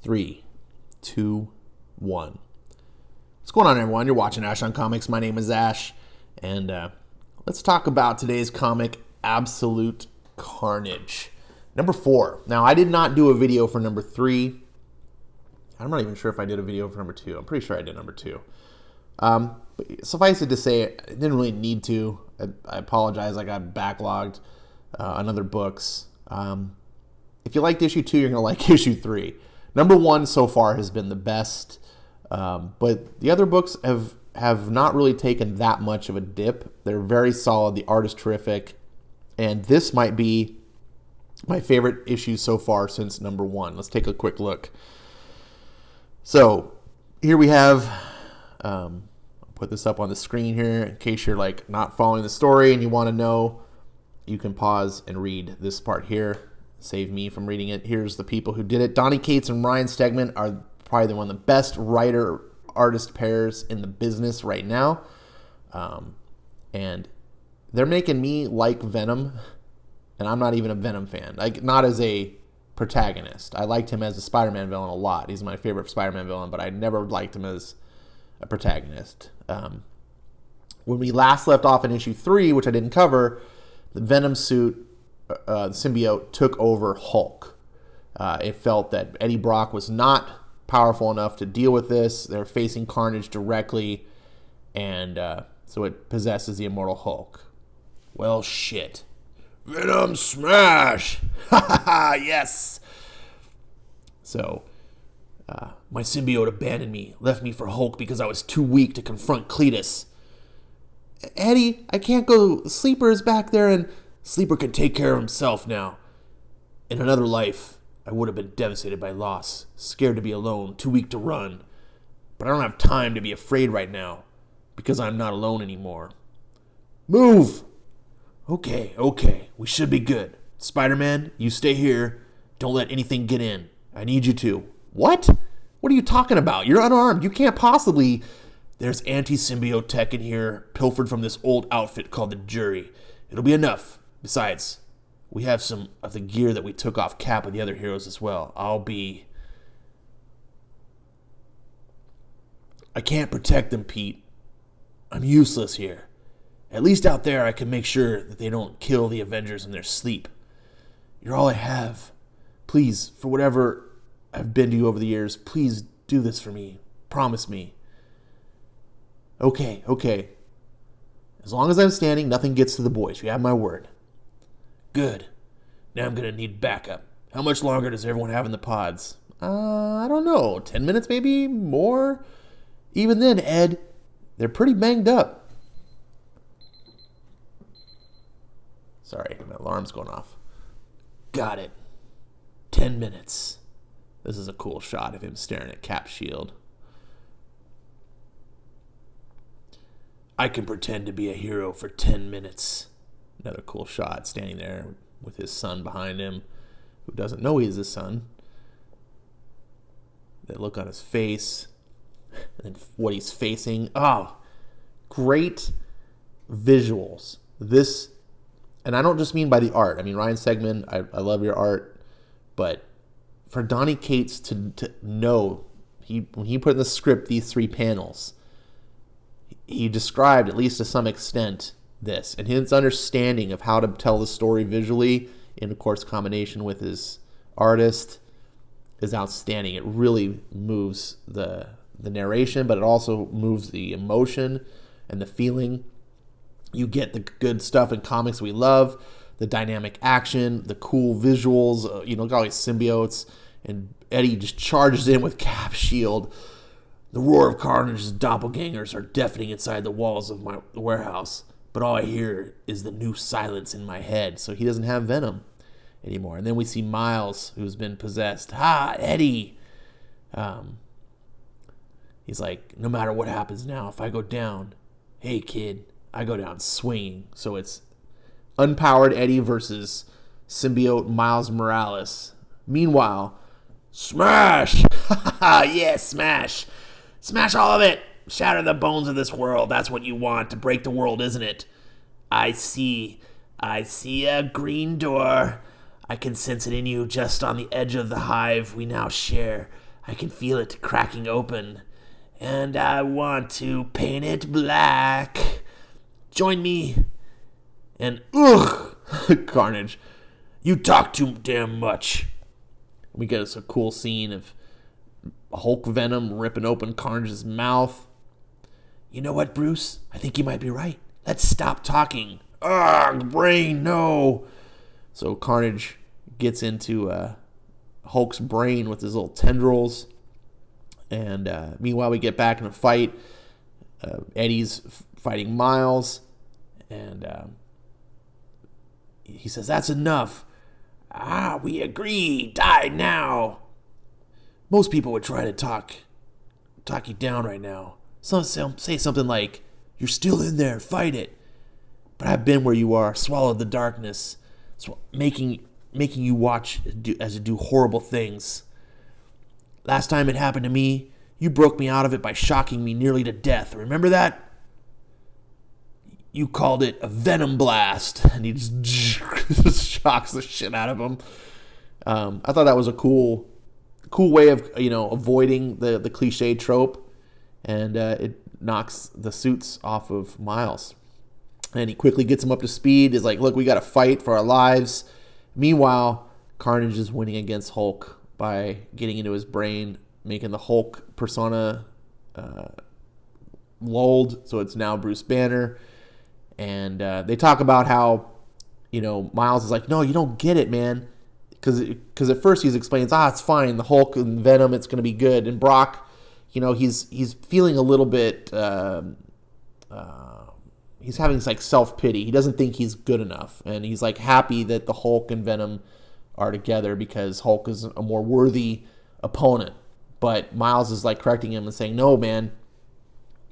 3, 2, 1. What's going on, everyone? You're watching Ash on Comics. My name is Ash, and let's talk about today's comic, Absolute Carnage. Number 4. Now, I did not do a video for number 3. I'm not even sure if I did a video for number 2. I'm pretty sure I did number 2. But suffice it to say, I didn't really need to. I apologize. I got backlogged on other books. If you liked issue 2, you're going to like issue 3. Number 1 so far has been the best, but the other books have not really taken that much of a dip. They're very solid. The art is terrific, and this might be my favorite issue so far since number 1. Let's take a quick look. So here we have, I'll put this up on the screen here in case you're like not following the story and you want to know. You can pause and read this part here. Save me from reading it. Here's the people who did it. Donny Cates and Ryan Stegman are probably one of the best writer-artist pairs in the business right now. And they're making me like Venom, and I'm not even a Venom fan. Like, not as a protagonist. I liked him as a Spider-Man villain a lot. He's my favorite Spider-Man villain, but I never liked him as a protagonist. When we last left off in issue 3, which I didn't cover, the Venom suit, the symbiote, took over Hulk. It felt that Eddie Brock was not powerful enough to deal with this. They're facing Carnage directly, and so it possesses the immortal Hulk. Well, shit. Venom smash! Ha ha ha! Yes! So, my symbiote abandoned me, left me for Hulk because I was too weak to confront Cletus. Eddie, I can't go. Sleeper is back there, and Sleeper can take care of himself now. In another life, I would have been devastated by loss, scared to be alone, too weak to run. But I don't have time to be afraid right now, because I'm not alone anymore. Move! Okay, we should be good. Spider-Man, you stay here. Don't let anything get in. I need you to. What? What are you talking about? You're unarmed. You can't possibly... There's anti-symbiote tech in here, pilfered from this old outfit called the Jury. It'll be enough. Besides, we have some of the gear that we took off Cap and the other heroes as well. I can't protect them, Pete. I'm useless here. At least out there I can make sure that they don't kill the Avengers in their sleep. You're all I have. Please, for whatever I've been to you over the years, please do this for me. Promise me. Okay. As long as I'm standing, nothing gets to the boys. You have my word. Good. Now I'm going to need backup. How much longer does everyone have in the pods? I don't know. 10 minutes maybe? More? Even then, Ed, they're pretty banged up. Sorry, my alarm's going off. Got it. 10 minutes. This is a cool shot of him staring at Cap's shield. I can pretend to be a hero for 10 minutes. Another cool shot, standing there with his son behind him, who doesn't know he's his son. That look on his face, and what he's facing. Oh, great visuals. This, and I don't just mean by the art. I mean, Ryan Stegman, I love your art, but for Donny Cates to know, when he put in the script these 3 panels, he described, at least to some extent, this. And his understanding of how to tell the story visually, in, of course, combination with his artist, is outstanding. It really moves the narration, but it also moves the emotion and the feeling. You get the good stuff in comics we love, the dynamic action, the cool visuals, look at all these symbiotes, and Eddie just charges in with Cap's shield. The roar of Carnage's doppelgangers are deafening inside the walls of my warehouse, but all I hear is the new silence in my head. So he doesn't have Venom anymore. And then we see Miles, who's been possessed. Eddie! He's like, no matter what happens now, if I go down, hey kid, I go down swinging. So it's unpowered Eddie versus symbiote Miles Morales. Meanwhile, smash! Yeah, smash! Smash all of it! Shatter the bones of this world. That's what you want, to break the world, isn't it? I see a green door. I can sense it in you just on the edge of the hive we now share. I can feel it cracking open. And I want to paint it black. Join me. And ugh, Carnage, you talk too damn much. We get us a cool scene of Hulk Venom ripping open Carnage's mouth. You know what, Bruce? I think you might be right. Let's stop talking. Ugh, brain, no. So Carnage gets into Hulk's brain with his little tendrils. And meanwhile, we get back in a fight. Eddie's fighting Miles. And he says, that's enough. We agree. Die now. Most people would try to talk you down right now. Some say something like, you're still in there, fight it. But I've been where you are, swallowed the darkness, making you watch as you do horrible things. Last time it happened to me, you broke me out of it by shocking me nearly to death. Remember that? You called it a Venom blast, and he just shocks the shit out of him. I thought that was a cool way of avoiding the cliche trope, and it knocks the suits off of Miles. And he quickly gets him up to speed. He's like, look, we got to fight for our lives. Meanwhile, Carnage is winning against Hulk by getting into his brain, making the Hulk persona lulled, so it's now Bruce Banner. And they talk about how, Miles is like, no, you don't get it, man. Because at first he explains, it's fine. The Hulk and Venom, it's going to be good. And Brock, he's feeling a little bit, he's having this like self-pity. He doesn't think he's good enough. And he's like happy that the Hulk and Venom are together because Hulk is a more worthy opponent. But Miles is like correcting him and saying, no, man,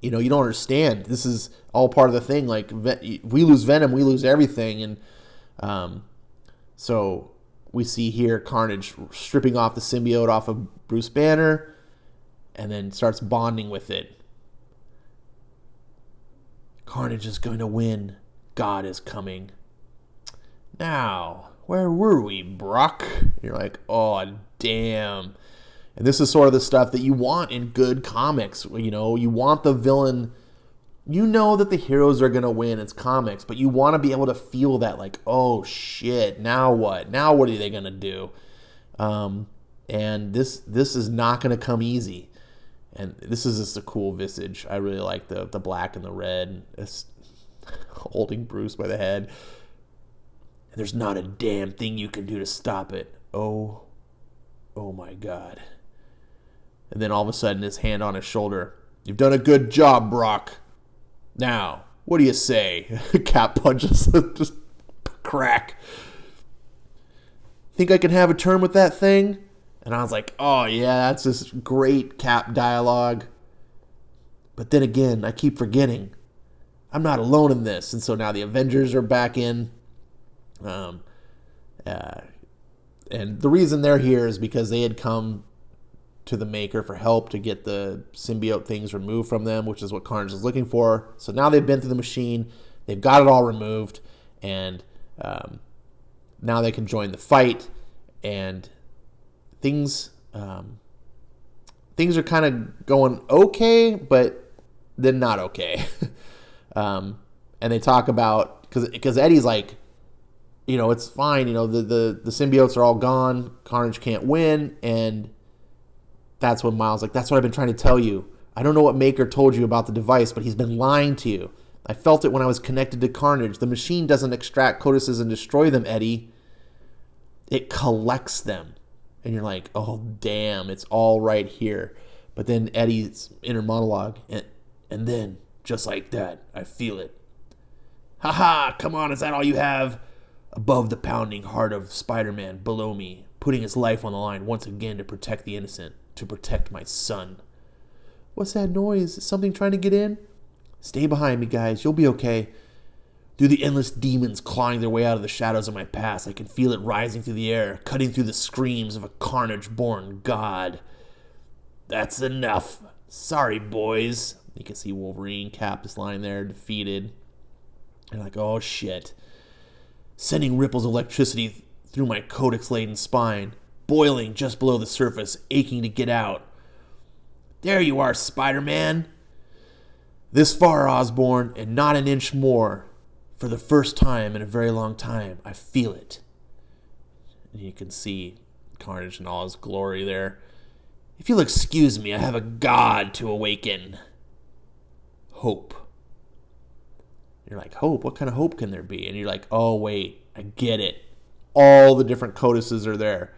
you don't understand. This is all part of the thing. Like, we lose Venom, we lose everything. And so we see here Carnage stripping off the symbiote off of Bruce Banner and then starts bonding with it. Carnage is going to win. God is coming. Now, where were we, Brock? You're like, oh, damn. And this is sort of the stuff that you want in good comics. You want the villain. You know that the heroes are going to win. It's comics. But you want to be able to feel that, like, oh, shit, now what? Now what are they going to do? And this is not going to come easy. And this is just a cool visage. I really like the black and the red. It's holding Bruce by the head. And there's not a damn thing you can do to stop it. Oh my God. And then all of a sudden, his hand on his shoulder. You've done a good job, Brock. Now, what do you say? Cap punches. Just crack. Think I can have a turn with that thing? And I was like, oh yeah, that's just great Cap dialogue. But then again, I keep forgetting. I'm not alone in this. And so now the Avengers are back in. And the reason they're here is because they had come to the Maker for help to get the symbiote things removed from them, which is what Carnage is looking for. So now they've been through the machine. They've got it all removed. And now they can join the fight. And things are kind of going okay, but then not okay. And they talk about, because Eddie's like, it's fine. The symbiotes are all gone. Carnage can't win. And that's when Miles like, that's what I've been trying to tell you. I don't know what Maker told you about the device, but he's been lying to you. I felt it when I was connected to Carnage. The machine doesn't extract codices and destroy them, Eddie. It collects them. And you're like, oh, damn, it's all right here. But then Eddie's inner monologue, and then, just like that, I feel it. Ha, come on, is that all you have? Above the pounding heart of Spider-Man, below me, putting his life on the line once again to protect the innocent, to protect my son. What's that noise? Is something trying to get in? Stay behind me, guys. You'll be okay. Through the endless demons clawing their way out of the shadows of my past, I can feel it rising through the air, cutting through the screams of a carnage-born god. That's enough. Sorry, boys. You can see Wolverine, Cap is lying there, defeated. They're like, oh, shit. Sending ripples of electricity through my codex-laden spine. boiling just below the surface, aching to get out. There you are, Spider-Man. This far, Osborn, and not an inch more. For the first time in a very long time, I feel it. And you can see Carnage in all his glory there. If you'll excuse me, I have a god to awaken. Hope. You're like, hope? What kind of hope can there be? And you're like, oh, wait, I get it. All the different codices are there.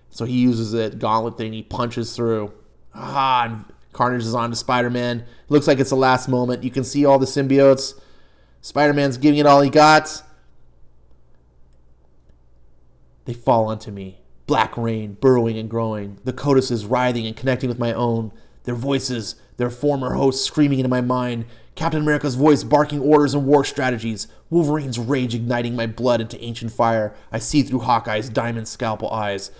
So he uses it, gauntlet thing, he punches through. And Carnage is on to Spider-Man. Looks like it's the last moment. You can see all the symbiotes. Spider-Man's giving it all he got. They fall onto me. Black rain, burrowing and growing. The codices writhing and connecting with my own. Their voices, their former hosts screaming into my mind. Captain America's voice barking orders and war strategies. Wolverine's rage igniting my blood into ancient fire. I see through Hawkeye's diamond scalpel eyes.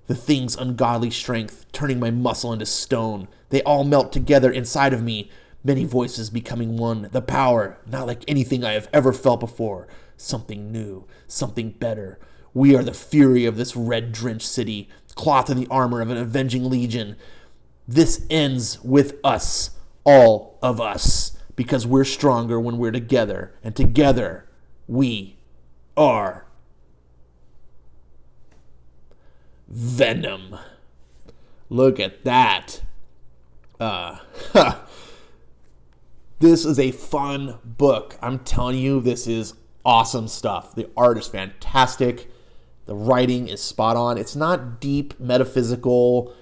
The Thing's ungodly strength, turning my muscle into stone. They all melt together inside of me. Many voices becoming one. The power, not like anything I have ever felt before. Something new, something better. We are the fury of this red-drenched city, clothed in the armor of an avenging legion. This ends with us, all of us, because we're stronger when we're together, and together we are Venom. Look at that. This is a fun book. I'm telling you, this is awesome stuff. The art is fantastic. The writing is spot on. It's not deep, metaphysical,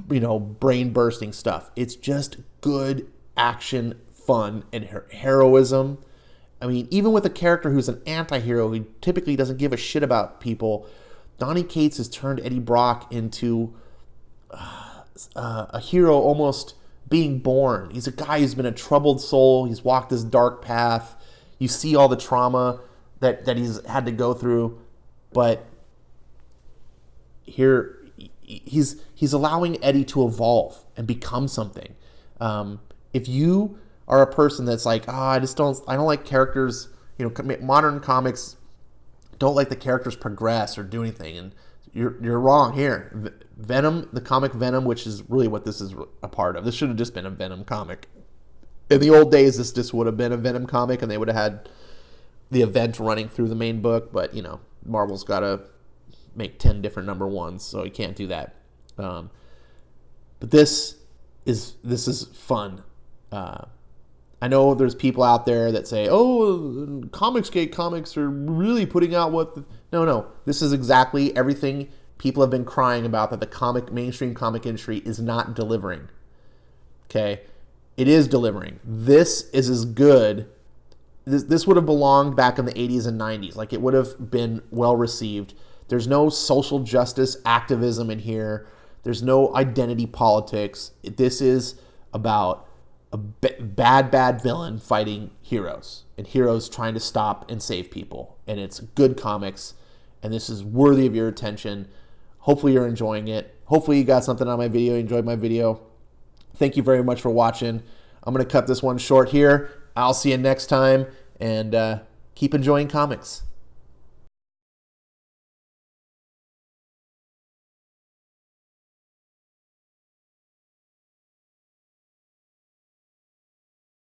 brain-bursting stuff. It's just good action, fun, and heroism. I mean, even with a character who's an anti-hero who typically doesn't give a shit about people, Donny Cates has turned Eddie Brock into a hero almost being born. He's a guy who's been a troubled soul. He's walked this dark path. You see all the trauma that he's had to go through, but here he's allowing Eddie to evolve and become something. If you are a person that's like, I don't like characters, modern comics don't like the characters progress or do anything, and you're wrong here. Venom, the comic Venom, which is really what this is a part of. This should have just been a Venom comic. In the old days, this just would have been a Venom comic, and they would have had the event running through the main book. But Marvel's got to make 10 different number ones, so you can't do that. But this is fun. I know there's people out there that say, Comicsgate comics are really putting out No. This is exactly everything people have been crying about that the mainstream comic industry is not delivering. Okay? It is delivering. This is as good. This would have belonged back in the 80s and 90s. Like, it would have been well received. There's no social justice activism in here. There's no identity politics. This is about a bad villain fighting heroes, and heroes trying to stop and save people. And it's good comics, and this is worthy of your attention. Hopefully you're enjoying it. Hopefully you got something on my video, you enjoyed my video. Thank you very much for watching. I'm going to cut this one short here. I'll see you next time, and keep enjoying comics.